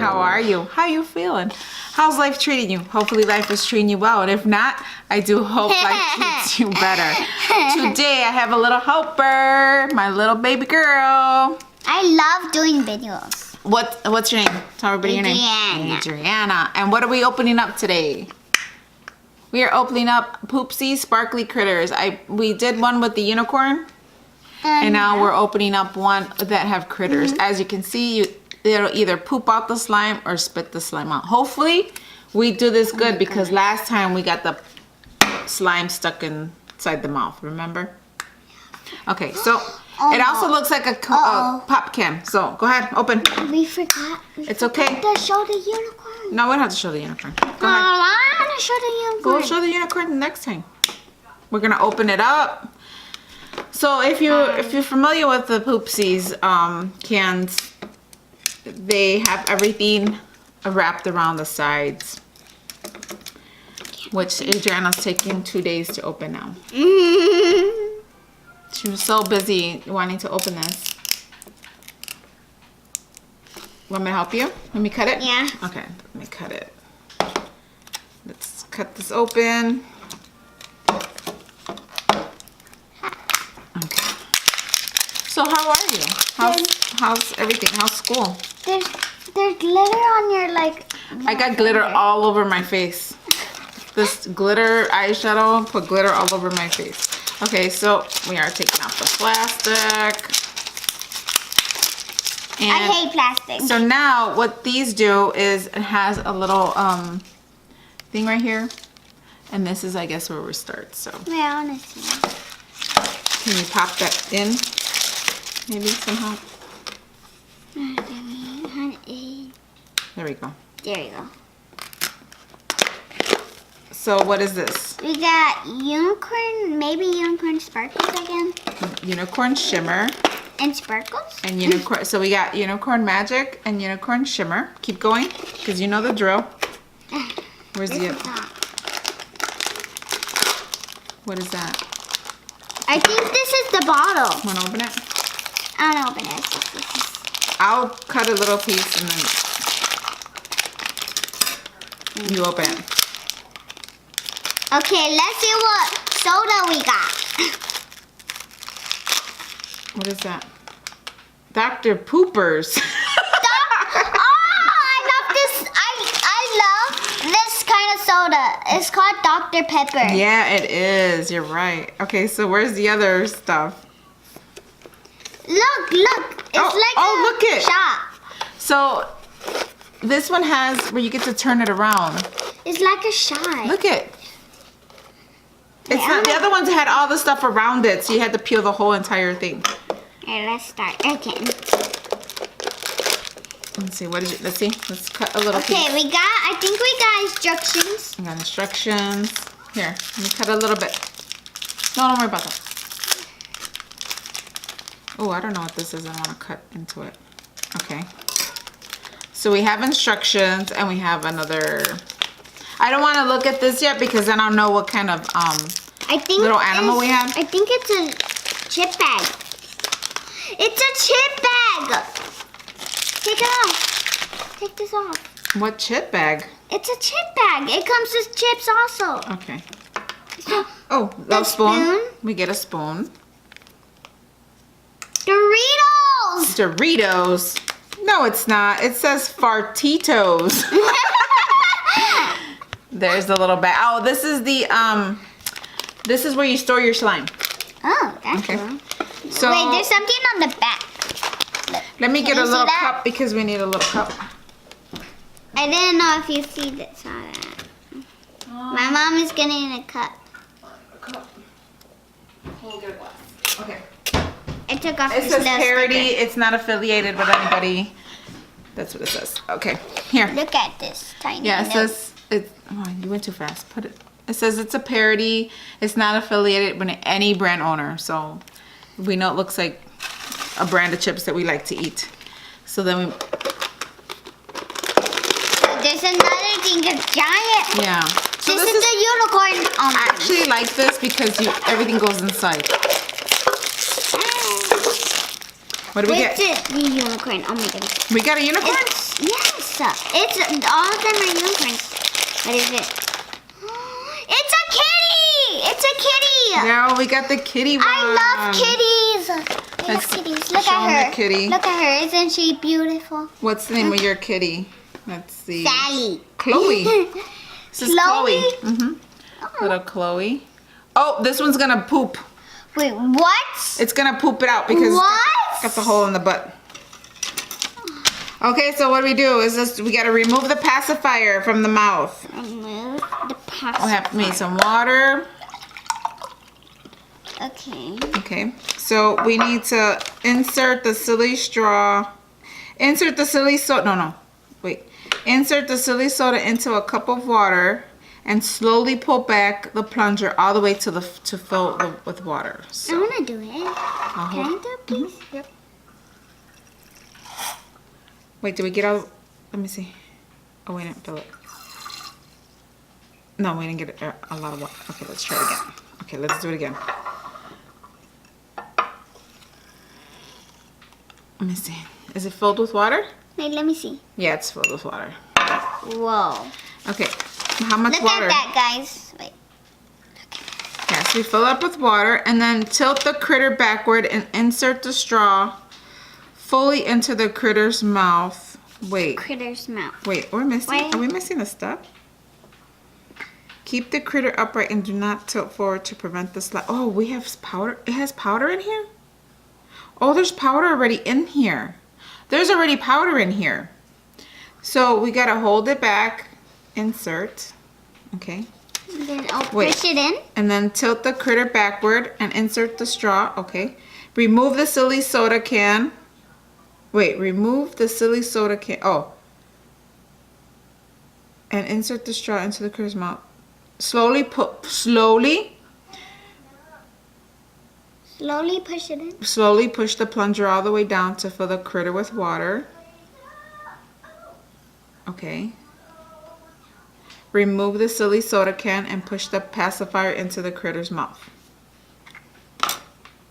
How are you? How you feeling? How's life treating you? Hopefully life is treating you well. And if not, I do hope life treats you better. Today I have a little helper, my little baby girl. I love doing videos. What's your name? Tell everybody your name. Adriana. And what are we opening up today? We are opening up Poopsie Sparkly Critters. We did one with the unicorn. And now we're opening up one that have critters. As you can see, it'll either poop out the slime or spit the slime out. Hopefully, we do this good because last time we got the slime stuck inside the mouth, remember? Okay, so it also looks like a pop can. So go ahead, open. We forgot. It's okay. To show the unicorn. No, we don't have to show the unicorn. Go ahead. I want to show the unicorn. We'll show the unicorn next time. We're gonna open it up. So if you're familiar with the Poopsies cans, they have everything wrapped around the sides, which Adriana's taking 2 days to open now. She was so busy wanting to open this. Want me to help you? Let me cut it? Yeah. Okay, let me cut it. Let's cut this open. Okay. So how are you? How's everything? How's school? There's glitter on your I got glitter all over my face. This glitter eyeshadow put glitter all over my face. Okay, so we are taking off the plastic. And I hate plastic. So now what these do is it has a little thing right here. And this is, I guess, where we start. So Yeah, honestly. can you pop that in? Maybe somehow. There we go. There you go. So what is this? We got unicorn, maybe unicorn sparkles again. Unicorn shimmer. And sparkles? And unicorn. So we got unicorn magic and unicorn shimmer. Keep going, because you know the drill. Where's the? What is that? I think this is the bottle. Want to open it? I don't open it. I'll cut a little piece and then you open it. Okay, let's see what soda we got. What is that? Dr. Poopers. I love this kind of soda. It's called Dr. Pepper. Yeah, it is. You're right. Okay, so where's the other stuff? Look. It's like a look it. shop. So this one has where you get to turn it around. It's like a shop. Look it. It's not, the other ones had all the stuff around it, so you had to peel the whole entire thing. Okay, let's start again. Let's see, let's see. Let's cut a little piece. Okay, I think we got instructions. We got instructions. Here, let me cut a little bit. No, don't worry about that. Oh, I don't know what this is. I want to cut into it. Okay. So we have instructions and we have another. I don't want to look at this yet because I don't know what kind of little animal we have. I think it's a chip bag. It's a chip bag. Take it off. Take this off. What chip bag? It's a chip bag. It comes with chips also. Okay. So, oh, the spoon. We get a spoon. Doritos. Doritos. No, it's not. It says Fartitos. There's the little bag. Oh, this is the this is where you store your slime. Oh, that's cool. So wait, there's something on the back. Let me get a little cup because we need a little cup. I didn't know if you saw that. My mom is getting a cup. A cup. We'll get a glass. Okay. I took off It says parody. It's not affiliated with anybody. That's what it says. Okay. Here. Look at this tiny. Yeah, it says it. Oh, you went too fast. Put it. It says it's a parody. It's not affiliated with any brand owner. So we know it looks like a brand of chips that we like to eat. So then we. There's another thing, a giant. Yeah. So this is the unicorn. I actually like this because everything goes inside. What do we get? The unicorn. Oh my goodness. We got a unicorn? Yes, it's all of them are unicorns. What is it? It's a kitty! It's a kitty! Yeah, we got the kitty one. I love kitties. I love kitties. Look show at 'em her. the kitty. Look at her. Isn't she beautiful? What's the name of your kitty? Let's see. Sally. Chloe. This is Chloe. Chloe? Little Chloe. Oh, this one's gonna poop. Wait, what? It's gonna poop it out because What? it's got the hole in the butt. Okay, so what we do is this: we gotta remove the pacifier from the mouth. Remove the We pacifier. have made some water. Okay. Okay, so we need to insert the silly straw. Insert the silly soda. No, wait. Insert the silly soda into a cup of water and slowly pull back the plunger all the way to fill with water. I So, want to do it. Can I do it, please? Yep. Wait, did we get all? Let me see. Oh, we didn't fill it. No, we didn't get a lot of water. Okay, let's try it again. Okay, let's do it again. Let me see. Is it filled with water? Wait, let me see. Yeah, it's filled with water. Whoa. Okay, how much Look water? at that, guys. Wait. Yes, we fill up with water and then tilt the critter backward and insert the straw fully into the critter's mouth. Wait, Critter's mouth. we're missing. Wait. Are we missing a step? Keep the critter upright and do not tilt forward to prevent the slide. Oh, we have powder. It has powder in here? Oh, there's powder already in here. There's already powder in here. So we gotta hold it back, insert, okay. Then I'll Wait. push it in. And then tilt the critter backward and insert the straw, okay. Remove the silly soda can. Wait, remove the silly soda can, oh. And insert the straw into the critter's mouth. Slowly push it in. slowly push the plunger all the way down to fill the critter with water. Okay. Remove the silly soda can and push the pacifier into the critter's mouth.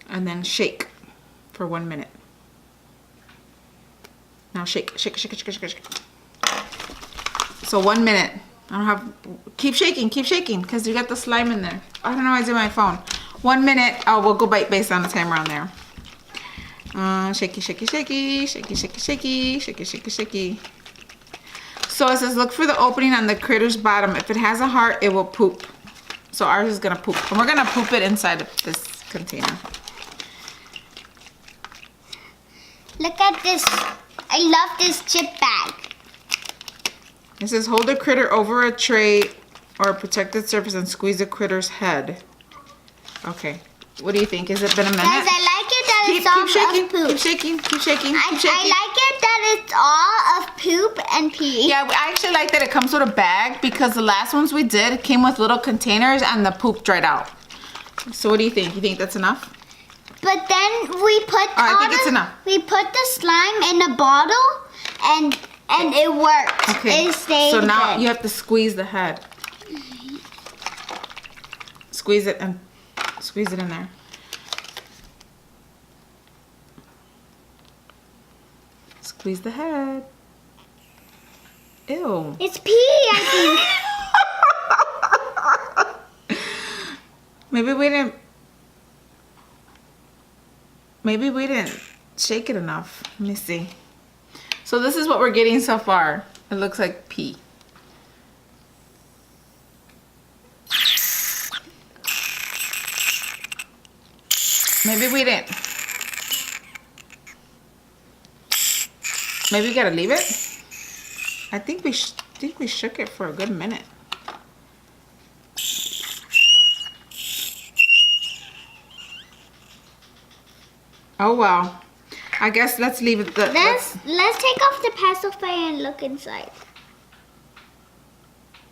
And then shake for 1 minute. Now shake, shake, shake, shake, shake, shake. So 1 minute. I don't have, keep shaking, because you got the slime in there. I don't know why it's in my phone. 1 minute, oh, we'll go based on the timer on there. Shaky, shaky, shaky, shaky, shaky, shaky, shaky, shaky, shaky. So it says, look for the opening on the critter's bottom. If it has a heart, it will poop. So ours is gonna poop. And we're gonna poop it inside of this container. Look at this. I love this chip bag. It says, hold the critter over a tray or a protected surface and squeeze the critter's head. Okay. What do you think? Has it been a minute? Guys, I like it that it's all Keep shaking, of poop. keep shaking, keep shaking, I keep shaking. like it that it's all of poop and pee. Yeah, I actually like that it comes with a bag because the last ones we did came with little containers and the poop dried out. So what do you think? You think that's enough? But then we put I think it's enough. We put the slime in a bottle and it worked. Okay. It stayed so now good. you have to squeeze the head. Squeeze it and squeeze it in there. Squeeze the head. Ew. It's pee, I think. Maybe we didn't shake it enough. Let me see. So this is what we're getting so far. It looks like pee. Maybe we didn't. Maybe we gotta leave it. I think we shook it for a good minute. Oh well. I guess let's leave it. Let's take off the pacifier and look inside.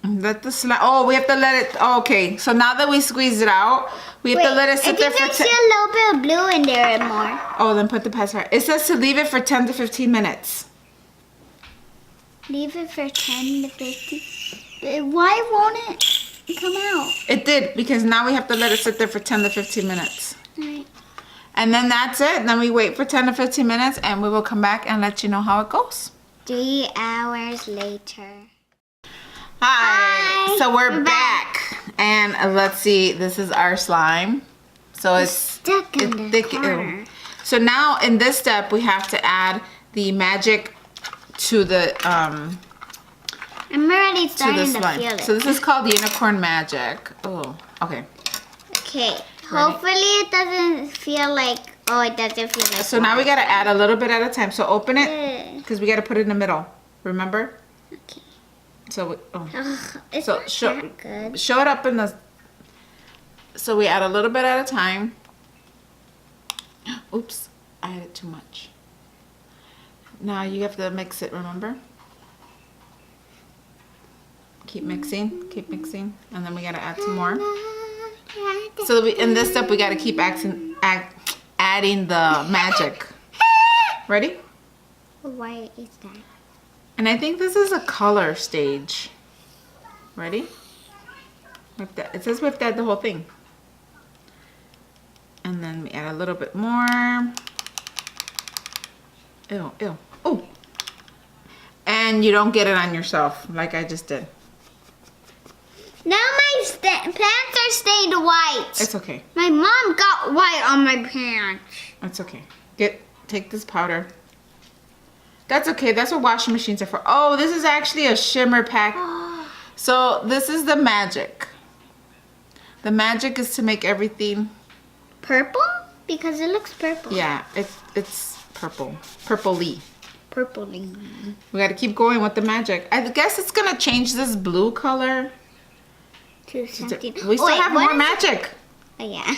Let the slime. Oh, we have to let it. Oh, okay, so now that we squeeze it out, we have to let it sit there for I think I see a little bit of blue in there and more. Oh, then put the pacifier. It says to leave it for 10 to 15 minutes. Leave it for 10 to 15. Why won't it come out? It did, because now we have to let it sit there for 10 to 15 minutes. Alright. And then that's it. Then we wait for 10 to 15 minutes and we will come back and let you know how it goes. 3 hours later. Hi. So we're back. And let's see, this is our slime. So it's Stuck in the thick. corner. So now in this step we have to add the magic to the I'm already starting to slime. feel it. So this is called unicorn magic. Oh, okay. Okay. Hopefully it doesn't feel like. Oh, it doesn't feel like. So now we gotta add a little bit at a time. So open it, Yeah. because we gotta put it in the middle. Remember? Okay. So It's So not show- that good. show it up in the. So we add a little bit at a time. Oops, I added too much. Now you have to mix it. Remember? Keep mixing, and then we gotta add some more. So in this step, we gotta keep adding the magic. Ready? Why is that? And I think this is a color stage. Ready? Whip that. It says whip that the whole thing. And then we add a little bit more. Ew, ew. Oh! And you don't get it on yourself like I just did. Now my pants are stained white. It's okay. My mom got white on my pants. It's okay. Take this powder. That's okay. That's what washing machines are for. Oh, this is actually a shimmer pack. So this is the magic. The magic is to make everything. Purple? Because it looks purple. Yeah, it's purple. Purpley. Purpley. We gotta keep going with the magic. I guess it's gonna change this blue color. To something. We still have what more is magic. it? Oh, yeah.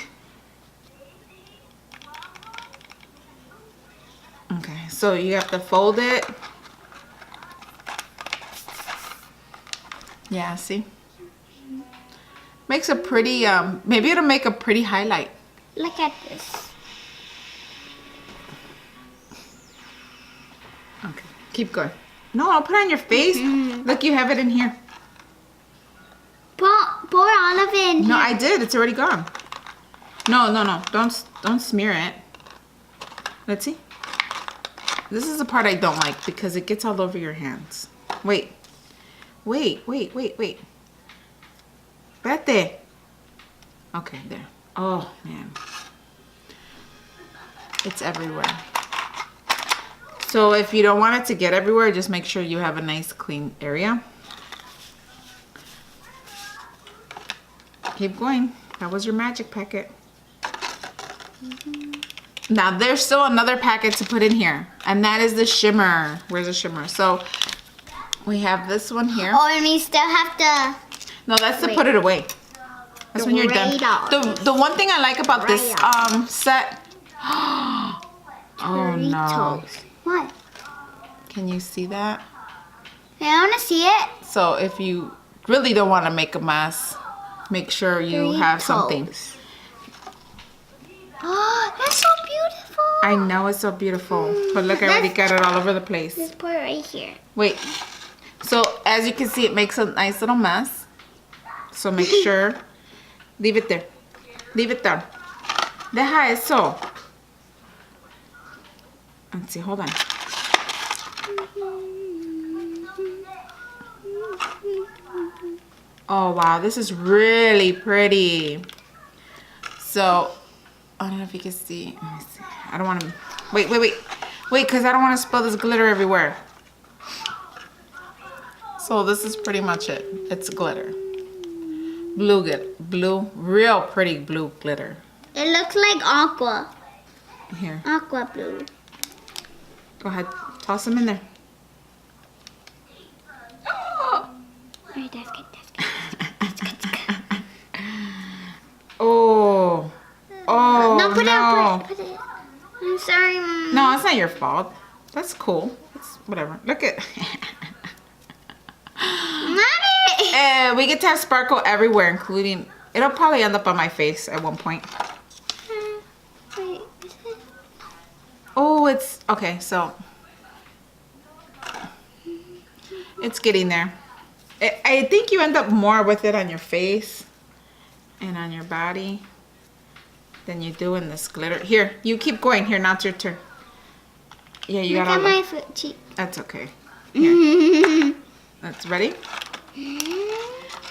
Okay, so you have to fold it. Yeah, see? Makes a pretty, maybe it'll make a pretty highlight. Look at this. Okay, keep going. No, I'll put it on your face. Look, you have it in here. Pour all of it in No, here. I did. It's already gone. No. Don't smear it. Let's see. This is the part I don't like because it gets all over your hands. Wait. Vete. Okay, there. Oh, man. It's everywhere. So if you don't want it to get everywhere, just make sure you have a nice clean area. Keep going. That was your magic packet. Now there's still another packet to put in here, and that is the shimmer. Where's the shimmer? So we have this one here. Oh, and we still have to. No, that's to put it away. That's when you're done. The one thing I like about this set. Oh no! Doritos. What? Can you see that? I want to see it. So if you really don't want to make a mess, make sure you have something. Oh, that's so beautiful. I know it's so beautiful, but look, I already got it all over the place. Just pour it right here. Wait. So as you can see, it makes a nice little mess. So make sure. Leave it there. Leave it there. Deja eso. Let's see. Hold on. Oh wow, this is really pretty. So I don't know if you can see. Let me see. I don't want to. Wait, because I don't want to spill this glitter everywhere. So this is pretty much it. It's glitter. Blue, real pretty blue glitter. It looks like aqua. Here, Aqua blue. go ahead, toss them in there. Alright, that's good. That's good. Oh, No, put no. it. Put it. I'm sorry, Mom. No, it's not your fault. That's cool. It's whatever. Look at. Mommy! We get to have sparkle everywhere, including. It'll probably end up on my face at one point. Wait, is it? Oh, it's okay. So it's getting there. I think you end up more with it on your face and on your body than you do in this glitter. Here, you keep going. Here, now it's your turn. Yeah, you Look got at all my the. foot cheek. That's okay. Here. That's ready?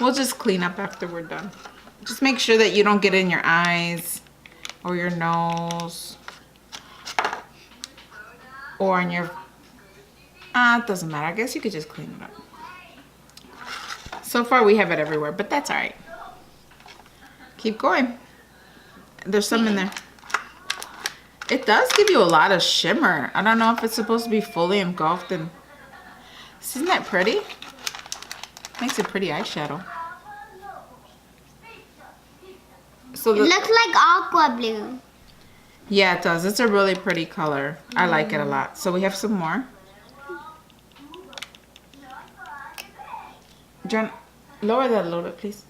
We'll just clean up after we're done. Just make sure that you don't get in your eyes or your nose or on your... it doesn't matter. I guess you could just clean it up. So far we have it everywhere, but that's all right. Keep going. There's some in there. It does give you a lot of shimmer. I don't know if it's supposed to be fully engulfed in... Isn't that pretty? Makes a pretty eyeshadow. So It looks like aqua blue. Yeah, it does. It's a really pretty color. I like it a lot. So we have some more. John, lower that a little bit, please.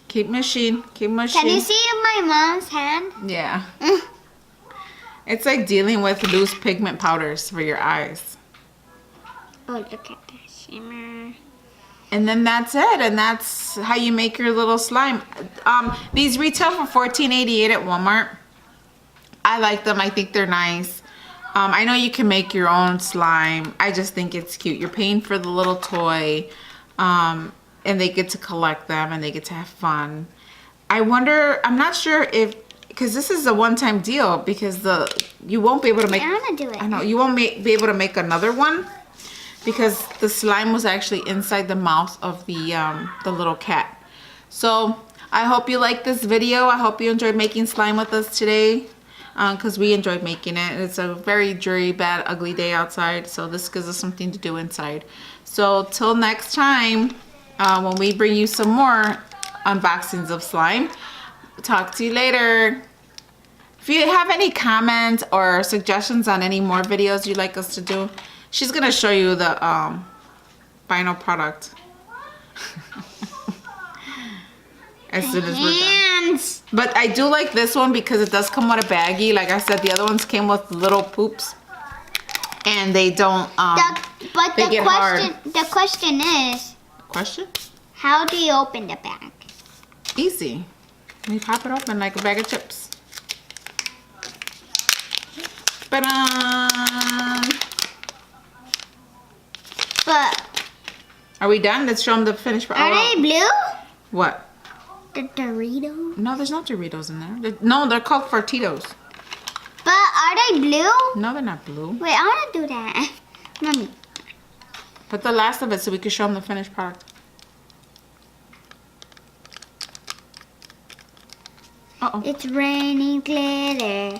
Keep machine. Keep machine. Can you see my mom's hand? Yeah. It's like dealing with loose pigment powders for your eyes. Oh, look at that shimmer. And then that's it. And that's how you make your little slime. These retail for $14.88 at Walmart. I like them. I think they're nice. I know you can make your own slime. I just think it's cute. You're paying for the little toy. And they get to collect them and they get to have fun. I wonder, I'm not sure if, because this is a one-time deal, because you won't be able to make... I want to do it. I know, you won't be able to make another one because the slime was actually inside the mouth of the little cat. So I hope you liked this video. I hope you enjoyed making slime with us today because we enjoyed making it. It's a very dreary, bad, ugly day outside, so this gives us something to do inside. So till next time, when we bring you some more unboxings of slime. Talk to you later. If you have any comments or suggestions on any more videos you'd like us to do, she's gonna show you the final product as soon as we're done. But I do like this one because it does come with a baggie. Like I said, the other ones came with little poops, and they don't. They get hard. The question is. Question? How do you open the bag? Easy. You pop it open like a bag of chips. Ta-da! But Are we done? Let's show them the finished product. are they blue? What? The Doritos? No, there's no Doritos in there. No, they're called Fartitos. But are they blue? No, they're not blue. Wait, I want to do that. Mommy. Put the last of it so we can show them the finished product. Uh-oh. It's raining glitter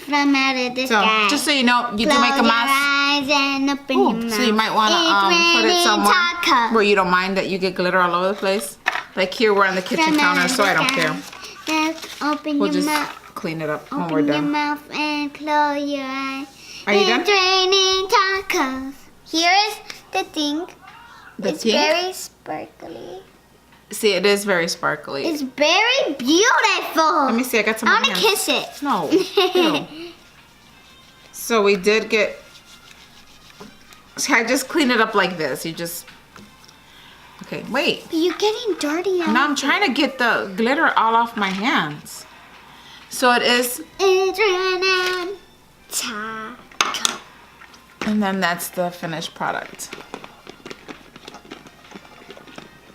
from out of the So, sky. just so you know, you do make a Close your mask. eyes and open your mouth. So you might want to put it It's somewhere raining tacos. where you don't mind that you get glitter all over the place. Like here, we're on the kitchen From counter, out so of I the don't care. sky. Just open We'll your just mouth. clean it up when we're Open your done. mouth and close your eyes. Are you done? It's raining tacos. Here is the thing. It's thing? very sparkly. See, it is very sparkly. It's very beautiful. Let me see. I got some. I on want my to hands. kiss it. No. Ew. So we did get. So I just clean it up like this. You just. Okay, wait. But you're getting dirty. Now I'm trying to get the glitter all off my hands. So it is. Adriana taco. And then that's the finished product.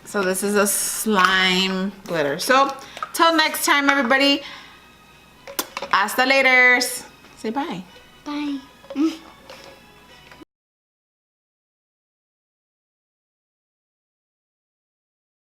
So this is a slime glitter. So till next time, everybody. Hasta Laterz. Say bye. Bye.